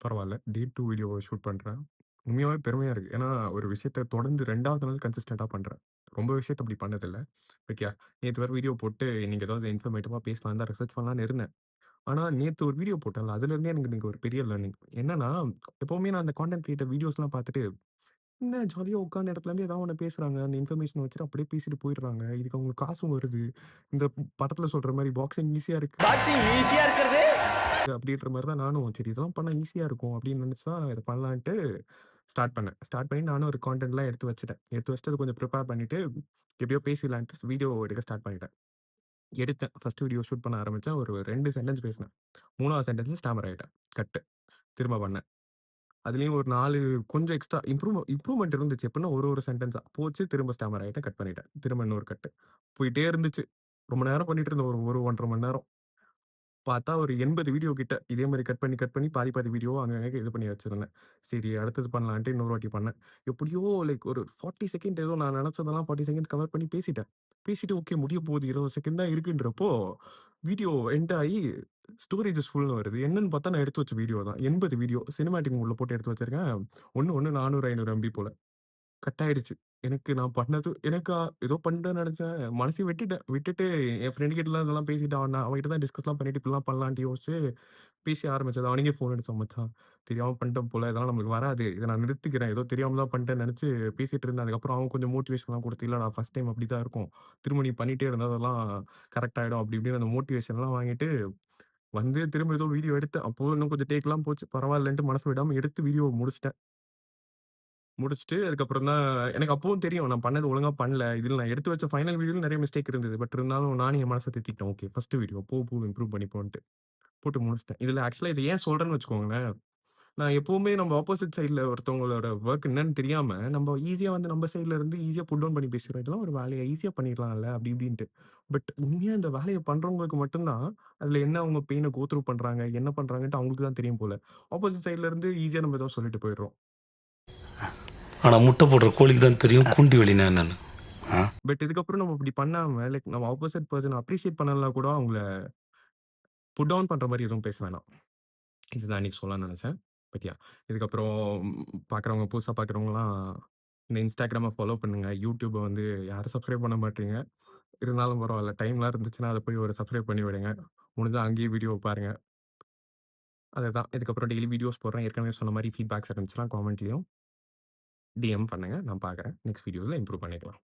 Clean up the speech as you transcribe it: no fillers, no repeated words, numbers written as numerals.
பரவால்ல. டே 2 video shoot பண்றேன். உண்மையாவே பெருமையா இருக்கு. ஏன்னா, ஒரு விஷயத்த தொடர்ந்து 2வது நாள் கன்சிஸ்டன்ட்டா பண்றேன். ரொம்ப விஷயத்த அப்படி பண்ணதில்ல. ஓகே. நேத்து வேற வீடியோ போட்டு இன்னைக்கு ஏதாவது இன்ஃபர்மேட்டிவா பேசலான்னு தான் ரிசர்ச் பண்ணலான்னு இருந்தேன். ஆனா, நேத்து ஒரு வீடியோ போட்டேன்ல, அதுலருந்தே எனக்கு இன்னைக்கு ஒரு பெரிய லேர்னிங். என்னன்னா, எப்பவுமே நான் அந்த கான்டென்ட் கிரியேட்டர் வீடியோஸ்லாம் பார்த்துட்டு, என்ன ஜாலியா உட்காந்த இடத்துலருந்து ஏதாவது ஒண்ணு பேசுறாங்க. அந்த இன்ஃபர்மேஷன வச்சுட்டு அப்படியே பேசிட்டு போயிடுறாங்க. இதுக்கு அவங்களுக்கு காசும் வருது. இந்த படத்துல சொல்ற மாரி பாக்ஸிங் ஈஸியா இருக்கு. பாக்ஸிங் ஈஸியா இருக்கிறது. அப்படின்ற மாரி தான் நானும், சரி இதெல்லாம் பண்ணா ஈஸியா இருக்கும் அப்படின்னு நினைச்சு தான் இத பண்ணலான்ட்டு ஸ்டார்ட் பண்ணேன். ஸ்டார்ட் பண்ணி நானும் ஒரு கான்டென்ட்லாம் எடுத்து வச்சுட்டேன். எடுத்து வச்சுட்டு அத கொஞ்சம் ப்ரிப்பேர் பண்ணிட்டு, எப்படியோ பேசிடலான்ட்டு வீடியோ எடுக்க ஸ்டார்ட் பண்ணிட்டேன். எடுத்தேன். ஃபர்ஸ்ட் வீடியோ ஷூட் பண்ண ஆரம்பிச்சேன். ஒரு 2 சென்டென்ஸ் பேசினேன். 3வது சென்டென்ஸ்ல ஸ்டாமர் ஆயிட்டேன். கட்டு. திரும்ப பண்ணேன். அதுலயும் ஒரு 4 கொஞ்சம் எக்ஸ்ட்ரா இம்ப்ரூவ்மென்ட் இருந்துச்சு. எப்படின்னா ஒரு சென்டென்ஸா போச்சு. திரும்ப ஸ்டாமர் ஆயிட்டேன். கட் பண்ணிட்டேன். திரும்ப இன்னொரு கட்டு. போயிட்டே இருந்துச்சு. ரொம்ப நேரம் பண்ணிட்டு இருந்தேன். ஒரு 1 1/2 மணி நேரம். பார்த்தா ஒரு 80 வீடியோ கிட்ட. இதே மாரி கட் பண்ணி பாதி பாதி வீடியோவா அங்கங்க இது பண்ணி வச்சிருந்தேன். சரி அடுத்தது பண்ணலான்ட்டு இன்னொரு வாட்டி பண்ணேன். எப்படியோ லைக் ஒரு 40 செகண்ட் ஏதோ நான் நெனச்சதெல்லாம் 40 செகண்ட்ஸ் கவர் பண்ணி பேசிட்டேன். பேசிட்டு ஓகே முடிய போகுது 20 செகண்ட் தான் இருக்குன்றப்போ, வீடியோ எண்ட் ஆயி ஸ்டோரேஜ் இஸ் ஃபுல்ன்னு வருது. என்னன்னு பார்த்தா நான் எடுத்து வச்ச வீடியோ தான். 80 வீடியோ சினிமேட்டிக் மோட்ல போட்டு எடுத்து வச்சிருக்கேன். ஒண்ணு 400, 500 எம்பி போல. கட் ஆயிடுச்சு. எனக்கு நான் பண்ணது எனக்கா ஏதோ பண்ணிட்டேன்னு நெனச்சேன். மனசே விட்டுட்டேன். விட்டுட்டு என் ஃப்ரெண்ட் கிட்டலாம் இதெல்லாம் பேசிட்டு அவன்கிட்ட தான் டிஸ்கஸ்லாம் பண்ணிட்டு இப்படிலாம் பண்ணலான்ட்டு யோசிச்சு பேச ஆரம்பிச்சது. அவனுக்கே ஃபோன் அடிச்சான். "மச்சான் தெரியாம பண்ணிட்டேன் போல. இதெல்லாம் நம்மளுக்கு வராது. இத நான் நிறுத்திக்கிறேன். ஏதோ தெரியாம தான் பண்ணிட்டேன்னு" நெனச்சு பேசிட்டு இருந்தேன். அதுக்கப்புறம் அவன் கொஞ்சம் மோட்டிவேஷன்லாம் குடுத்து, "இல்லடா ஃபர்ஸ்ட் டைம் அப்படித்தான் இருக்கும். திரும்ப நீ பண்ணிட்டே இருந்தா அதெல்லாம் கரெக்ட் ஆயிடும்." அப்படி இப்படின்னு அந்த மோட்டிவேஷன்லாம் வாங்கிட்டு வந்து திரும்ப ஏதோ வீடியோ எடுத்தேன். அப்போ இன்னும் கொஞ்சம் டேக்லாம் போச்சு. பரவாயில்லன்ட்டு மனசு விடாம எடுத்து வீடியோ முடிச்சுட்டேன். முடிச்சுட்டு அதுக்கப்புறம் தான் எனக்கு அப்பவும் தெரியும். நான் பண்ணது ஒழுங்கா பண்ணல. இதுல நான் எடுத்து வச்ச ஃபைனல் வீடியோல நெறைய மிஸ்டேக் இருந்தது. பட் இருந்தாலும் நானும் என் மனச தேத்திக்கிட்டேன். ஓகே ஃபர்ஸ்ட் வீடியோ போக இம்ப்ரூவ் பண்ணிப்போன்ட்டு. போட்டு முடிச்சுட்டேன். இதுல ஆக்சுவலா இத ஏன் சொல்றேன்னு வச்சுக்கோங்களேன். நான் எப்பவுமே நம்ம ஆப்போசிட் சைட்ல ஒருத்தவங்களோட வொர்க் என்னன்னு தெரியாம, நம்ம ஈஸியா வந்து நம்ம சைட்ல இருந்து ஈஸியா புல் டவுன் பண்ணி பேசிறோம். இதெல்லாம் ஒரு வேலையா ஈஸியா பண்ணிடலாம்ல அப்படி இப்படின்ட்டு. பட் உண்மையா இந்த வேலைய பண்றவங்களுக்கு மட்டும் தான், அதுல என்ன அவங்க பெயின கோ த்ரூ பண்றாங்க, என்ன பண்றாங்கன்ட்டு அவங்களுக்கு தான் தெரியும் போல. ஆப்போசிட் சைட்ல இருந்து ஈஸியா நம்ம ஏதோ சொல்லிட்டு போயிடுறோம். ஆனா முட்டை போடுற கோழிக்கு தான் தெரியும் குண்டி வெளினா என்னன்னு. பட் இதுக்கப்புறம் நம்ம இப்படி பண்ணாம, லைக் நம்ம ஆப்போசிட் பெர்சன அப்ரிஷியேட் பண்ணலனா கூட அவங்கள புட் டவுன் பண்ற மாரி எதுவும் பேச வேணாம். இதுதான் அன்னைக்கு சொல்லலாம்னு நெனச்சேன். பட் யாஹ் இதுக்கப்புறம் பார்க்குறவங்க புதுசா பார்க்குறவங்கலாம் இந்த Instagramம ஃபாலோ பண்ணுங்க. YouTubeப வந்து யாரும் சப்ஸ்கிரைப் பண்ண மாட்றீங்க. இருந்தாலும் பரவால்ல. டைம்லாம் இருந்துச்சுன்னா, அத போய் ஒரு சப்ஸ்கிரைப் பண்ணி விடுங்க. முடிஞ்சா அங்கேயே வீடியோ பாருங்க. அதுதான். இதுக்கப்புறம் டெய்லி வீடியோஸ் போடுறேன். ஏற்கனவே சொன்ன மாரி ஃபீட்பேக்ஸ் இருந்துச்சுன்னா, காமெண்ட்லயும் DM பண்ணுங்க. நான் பார்க்குறேன். நெக்ஸ்ட் வீடியோஸ்ல இம்ப்ரூவ் பண்ணிக்கலாம்.